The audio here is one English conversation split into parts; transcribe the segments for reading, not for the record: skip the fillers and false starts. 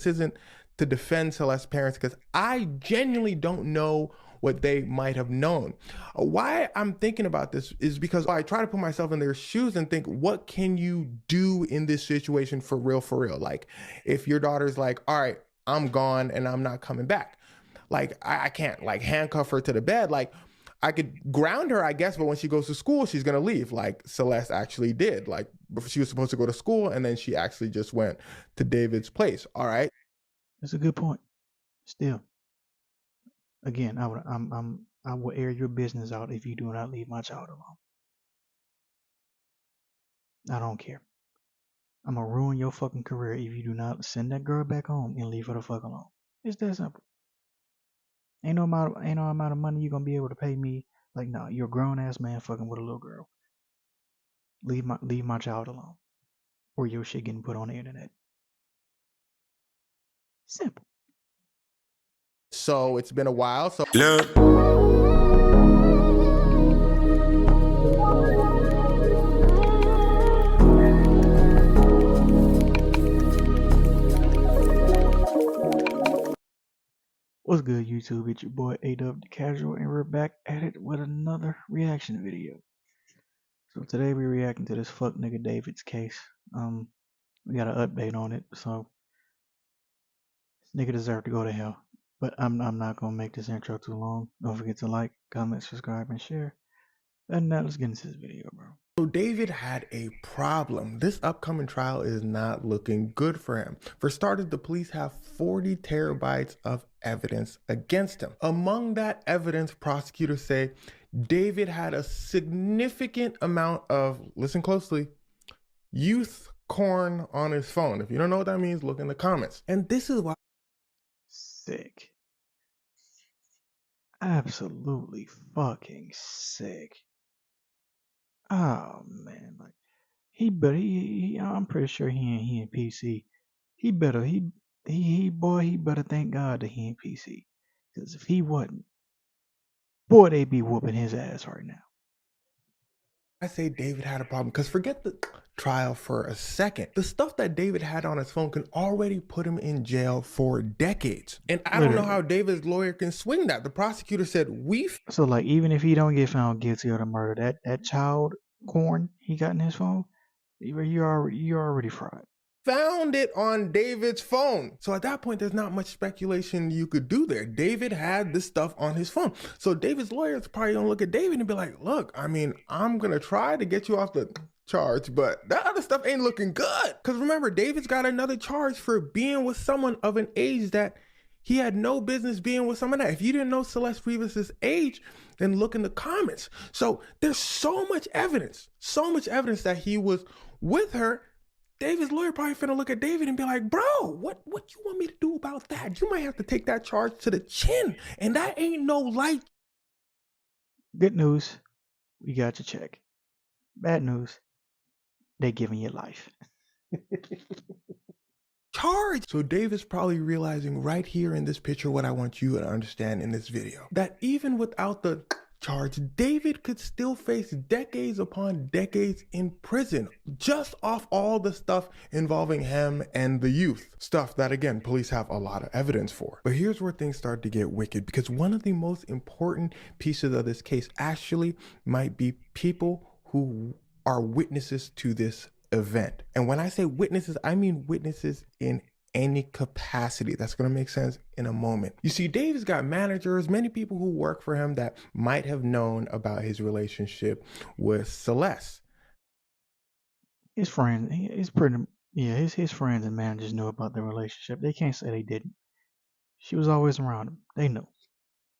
This isn't to defend Celeste's parents because I genuinely don't know what they might have known. Why I'm thinking about this is because I try to put myself in their shoes and think, what can you do in this situation for real, for real? Like, if your daughter's like, all right, I'm gone and I'm not coming back. Like, I can't like handcuff her to the bed. Like, I could ground her, I guess, but when she goes to school, she's gonna leave, like Celeste actually did. Like, she was supposed to go to school and then she actually just went to David's place. All right. That's a good point. Still, again, I will air your business out if you do not leave my child alone. I don't care. I'm gonna ruin your fucking career if you do not send that girl back home and leave her the fuck alone. It's that simple. Ain't no amount of money you're gonna be able to pay me. Like, no, you're a grown ass man fucking with a little girl. Leave my child alone, or your shit getting put on the internet. Simple. So it's been a while. So What's good, YouTube? It's your boy A-Dub the Casual, and we're back at it with another reaction video. So today we're reacting to this fuck nigga David's case. We got an update on it, so this nigga deserved to go to hell. But I'm not gonna make this intro too long. Don't forget to like, comment, subscribe, and share. And now let's get into this video, bro. So David had a problem. This upcoming trial is not looking good for him. For starters, the police have 40 terabytes of evidence against him. Among that evidence, prosecutors say David had a significant amount of, listen closely, youth porn on his phone. If you don't know what that means, look in the comments. And this is why. Sick. Absolutely fucking sick. Oh man, like I'm pretty sure he in PC. He better thank God that he in PC. Because if he wasn't, boy, they'd be whooping his ass right now. I say David had a problem because forget the trial for a second. The stuff that David had on his phone can already put him in jail for decades. And I don't know how David's lawyer can swing that. The prosecutor said so like, even if he don't get found guilty of the murder, that child porn he got in his phone, you're already fried. Found it on David's phone. So at that point, there's not much speculation you could do there. David had this stuff on his phone. So David's lawyers probably gonna look at David and be like, look, I mean, I'm gonna try to get you off the charge, but that other stuff ain't looking good. Because remember, David's got another charge for being with someone of an age that he had no business being with someone that. If you didn't know Celeste Rivas' age, then look in the comments. So there's so much evidence that he was with her. David's lawyer probably finna look at David and be like, bro, what you want me to do about that? You might have to take that charge to the chin, and that ain't no light. Good news, we got your check. Bad news, they giving you life. Charge. So David's probably realizing right here in this picture what I want you to understand in this video, that even without the charge, David could still face decades upon decades in prison just off all the stuff involving him and the youth. Stuff that, again, police have a lot of evidence for. But here's where things start to get wicked, because one of the most important pieces of this case actually might be people who are witnesses to this event. And when I say witnesses, I mean witnesses in any capacity. That's going to make sense in a moment. You see, David's got managers, many people who work for him that might have known about his relationship with Celeste. His friends, his friends and managers knew about the relationship. They can't say they didn't. She was always around him. They knew.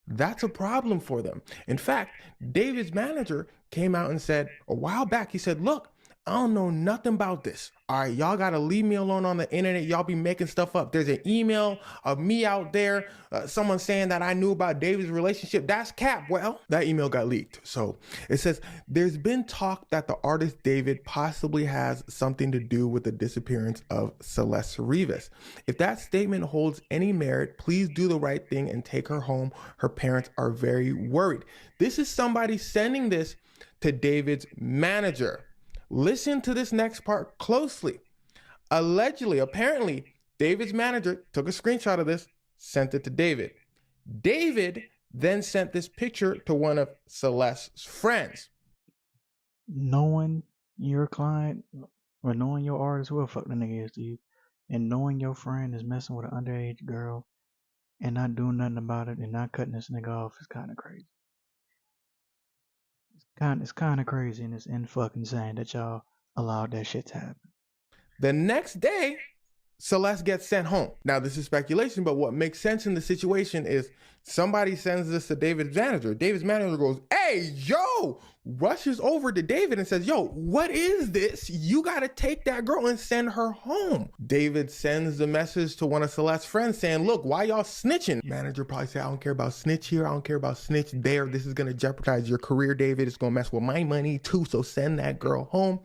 That's a problem for them. In fact, David's manager came out and said a while back, he said, look, I don't know nothing about this. All right, y'all got to leave me alone on the internet. Y'all be making stuff up. There's an email of me out there, someone saying that I knew about David's relationship. That's cap. Well, that email got leaked. So it says there's been talk that the artist David possibly has something to do with the disappearance of Celeste Rivas. If that statement holds any merit, please do the right thing and take her home. Her parents are very worried. This is somebody sending this to David's manager. Listen to this next part closely. Allegedly, apparently, David's manager took a screenshot of this, sent it to David. David then sent this picture to one of Celeste's friends. Knowing your client or knowing your artist, who the fuck the nigga is to you, and knowing your friend is messing with an underage girl and not doing nothing about it and not cutting this nigga off is kind of crazy. It's kind of crazy and it's fucking insane that y'all allowed that shit to happen. The next day, Celeste gets sent home. Now, this is speculation, but what makes sense in the situation is somebody sends this to David's manager. David's manager goes, hey, yo, rushes over to David and says, yo, what is this? You got to take that girl and send her home. David sends the message to one of Celeste's friends saying, look, why y'all snitching? Manager probably said, I don't care about snitch here. I don't care about snitch there. This is going to jeopardize your career, David. It's going to mess with my money too. So send that girl home.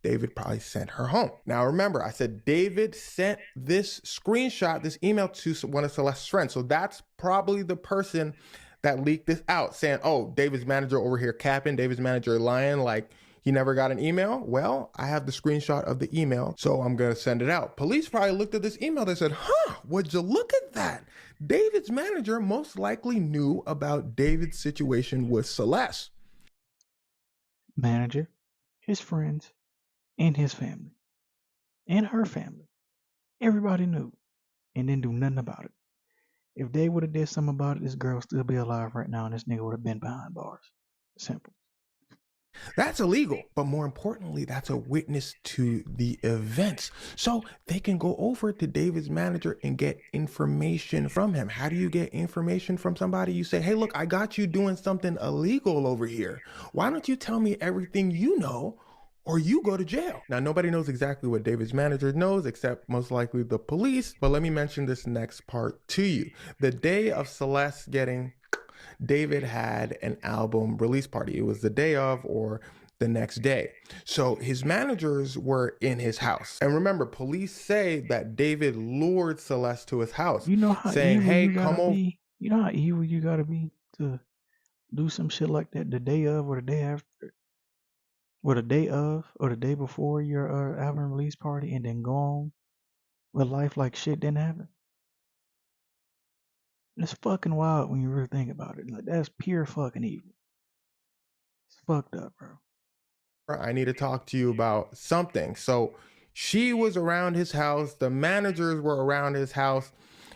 David probably sent her home. Now, remember, I said David sent this screenshot, this email to one of Celeste's friends. So that's probably the person that leaked this out saying, oh, David's manager over here capping, David's manager lying, like he never got an email. Well, I have the screenshot of the email, so I'm going to send it out. Police probably looked at this email. They said, would you look at that? David's manager most likely knew about David's situation with Celeste. Manager, his friends, and his family, and her family. Everybody knew, and didn't do nothing about it. If they would have did something about it, this girl would still be alive right now, and this nigga would have been behind bars. Simple. That's illegal, but more importantly, that's a witness to the events. So they can go over to David's manager and get information from him. How do you get information from somebody? You say, hey, look, I got you doing something illegal over here. Why don't you tell me everything you know, or you go to jail? Now, nobody knows exactly what David's manager knows, except most likely the police. But let me mention this next part to you. The day of Celeste getting, David had an album release party. It was the day of or the next day. So his managers were in his house. And remember, police say that David lured Celeste to his house. You know how saying, evil hey, you gotta come over. be? You know how evil you gotta be to do some shit like that the day of or the day after? Or the day of or the day before your album release party and then go on with life like shit didn't happen? It's fucking wild when you really think about it. Like, that's pure fucking evil. It's fucked up, bro. I need to talk to you about something. So she was around his house. The managers were around his house,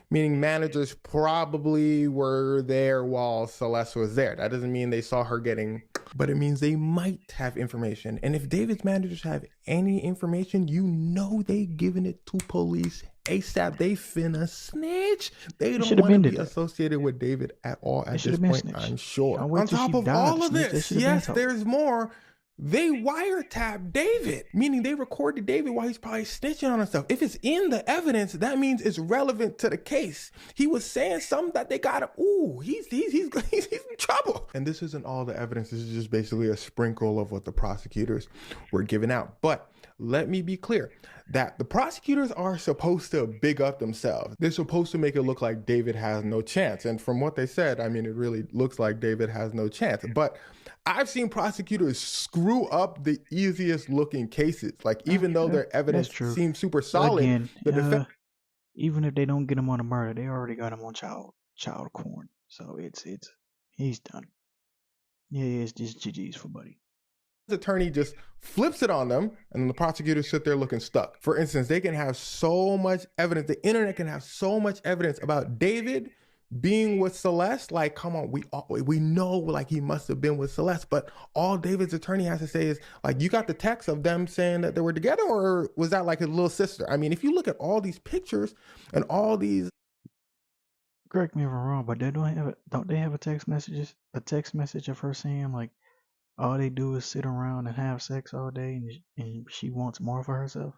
meaning managers probably were there while Celeste was there. That doesn't mean they saw her getting, but it means they might have information. And if David's managers have any information, you know they giving it to police ASAP. They finna snitch. They don't want to be associated with David at all at this point, I'm sure. On top of all of this, yes, there's more. They wiretap David, meaning they recorded David while he's probably snitching on himself. If it's in the evidence, that means it's relevant to the case. He was saying something that they got him. Ooh, he's in trouble. And this isn't all the evidence. This is just basically a sprinkle of what the prosecutors were giving out. But let me be clear that the prosecutors are supposed to big up themselves. They're supposed to make it look like David has no chance. And from what they said, I mean, it really looks like David has no chance. But I've seen prosecutors screw up the easiest looking cases. Like, even though their evidence seems super solid, again, the defense, even if they don't get him on a murder, they already got him on child corn. So he's done. Yeah, it's just GG's for Buddy. The attorney just flips it on them, and then the prosecutors sit there looking stuck. For instance, they can have so much evidence. The internet can have so much evidence about David being with Celeste. Like, come on, we know like he must have been with Celeste, but all David's attorney has to say is like, you got the text of them saying that they were together, or was that like his little sister? I mean, if you look at all these pictures and all these, correct me if I'm wrong, but don't they have a text message of her saying like all they do is sit around and have sex all day, and she wants more for herself?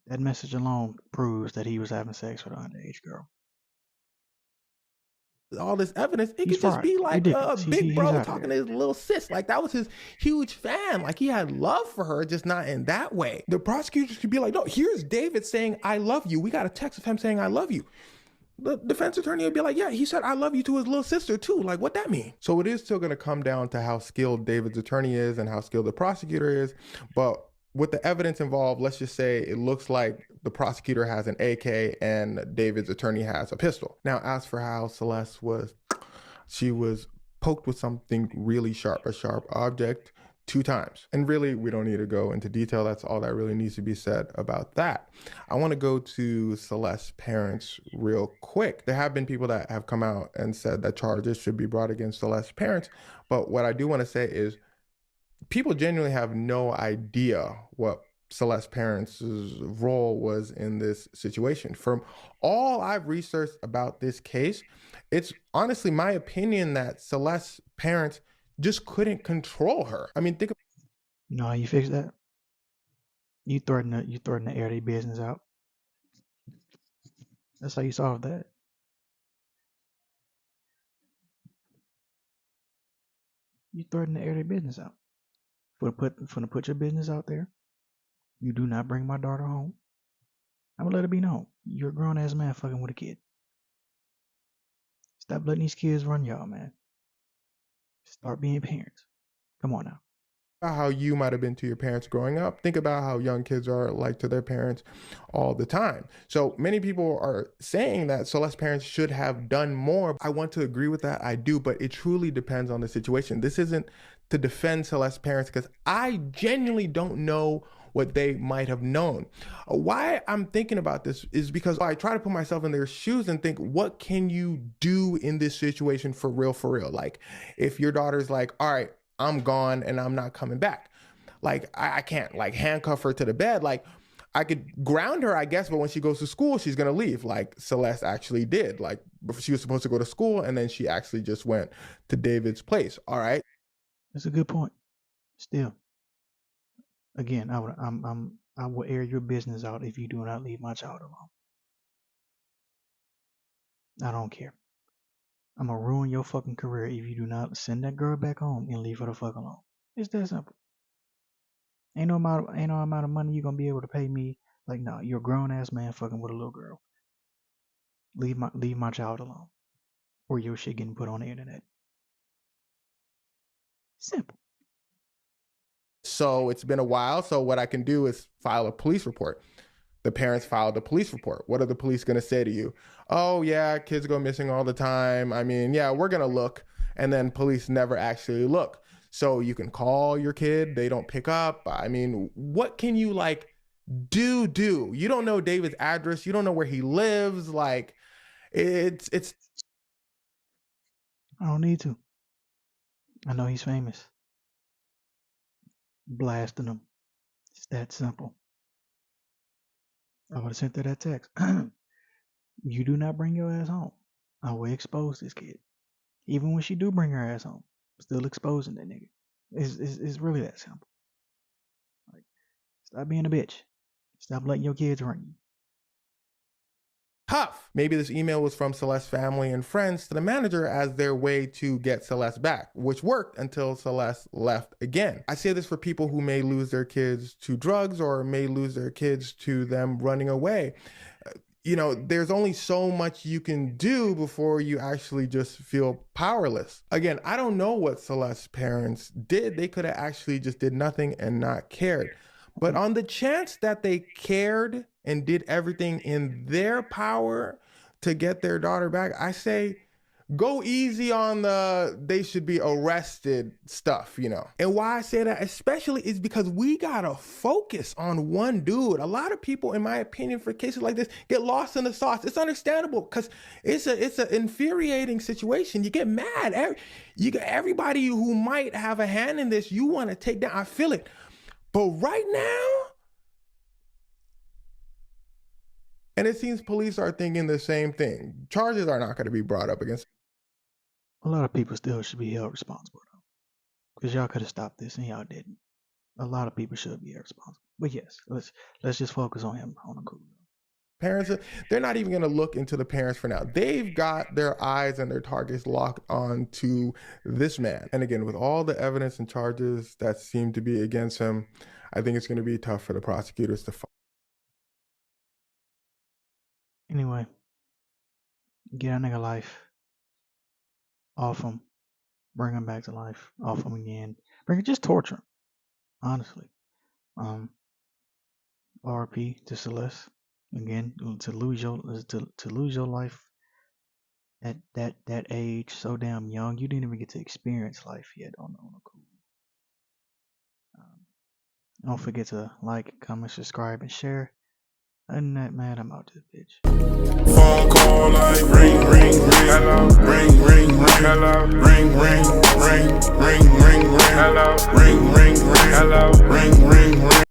That message alone proves that he was having sex with an underage girl. All this evidence, it could just be like a big bro talking to his little sis. Like, that was his huge fan. Like, he had love for her, just not in that way. The prosecutors could be like, no, here's David saying, I love you. We got a text of him saying, I love you. The defense attorney would be like, yeah, he said, I love you to his little sister too. Like, what that mean? So it is still going to come down to how skilled David's attorney is and how skilled the prosecutor is. But with the evidence involved, let's just say it looks like the prosecutor has an AK and David's attorney has a pistol. Now, as for how Celeste was, she was poked with something really sharp, a sharp object, 2 times. And really, we don't need to go into detail. That's all that really needs to be said about that. I want to go to Celeste's parents real quick. There have been people that have come out and said that charges should be brought against Celeste's parents. But what I do want to say is people genuinely have no idea what Celeste's parents' role was in this situation. From all I've researched about this case, it's honestly my opinion that Celeste's parents just couldn't control her. I mean, think of No, you fix that. You threaten to air their business out. That's how you solve that. You threaten to air their business out. For to put your business out there. You do not bring my daughter home. I'm gonna let it be known. You're a grown ass man fucking with a kid. Stop letting these kids run y'all, man. Start being parents. Come on now. how you might have been to your parents growing up. Think about how young kids are like to their parents all the time. So many people are saying that Celeste's parents should have done more. I want to agree with that. I do, but it truly depends on the situation. This isn't to defend Celeste's parents because I genuinely don't know what they might have known. Why I'm thinking about this is because I try to put myself in their shoes and think, what can you do in this situation for real, for real? Like if your daughter's like, all right, I'm gone and I'm not coming back. Like I can't like handcuff her to the bed. Like I could ground her, I guess, but when she goes to school, she's gonna leave. Like Celeste actually did. Like she was supposed to go to school and then she actually just went to David's place. All right. That's a good point. Still, again, I will air your business out if you do not leave my child alone. I don't care. I'm gonna ruin your fucking career if you do not send that girl back home and leave her the fuck alone. It's that simple. Ain't no amount of money you're gonna be able to pay me. Like, no, you're a grown ass man fucking with a little girl. Leave my child alone. Or your shit getting put on the internet. Simple. So it's been a while. So what I can do is file a police report. The parents filed a police report. What are the police going to say to you? Oh, yeah, kids go missing all the time. I mean, yeah, we're going to look. And then police never actually look. So you can call your kid. They don't pick up. I mean, what can you like do? You don't know David's address. You don't know where he lives. Like it's. I don't need to. I know he's famous. Blasting him. It's that simple. I would have sent her that text. You do not bring your ass home. I will expose this kid. Even when she do bring her ass home, still exposing that nigga. It's really that simple. Like, stop being a bitch. Stop letting your kids run you. Tough. Maybe this email was from Celeste's family and friends to the manager as their way to get Celeste back, which worked until Celeste left again. I say this for people who may lose their kids to drugs or may lose their kids to them running away. You know, there's only so much you can do before you actually just feel powerless. Again, I don't know what Celeste's parents did. They could have actually just did nothing and not cared. But on the chance that they cared and did everything in their power to get their daughter back, I say go easy on the they should be arrested stuff, you know. And why I say that especially is because we gotta focus on one dude. A lot of people, in my opinion, for cases like this, get lost in the sauce. It's understandable because it's an infuriating situation. You get mad. You get everybody who might have a hand in this, you want to take down. I feel it. But right now, and it seems police are thinking the same thing. Charges are not going to be brought up against. A lot of people still should be held responsible though, because y'all could have stopped this and y'all didn't. A lot of people should be held responsible. But yes, let's just focus on him on the cool. Parents, they're not even going to look into the parents for now. They've got their eyes and their targets locked on to this man. And again, with all the evidence and charges that seem to be against him, I think it's going to be tough for the prosecutors to find. Anyway, get a nigga life off him, bring him back to life, off him again, just torture him. Honestly, RP to Celeste. Again, to lose your life at that age, so damn young, you didn't even get to experience life yet on a cool. Don't forget to like, comment, subscribe, and share. Other than that, man, I'm out this bitch. Phone call like ring, ring, ring. Hello, ring, ring, ring. Hello.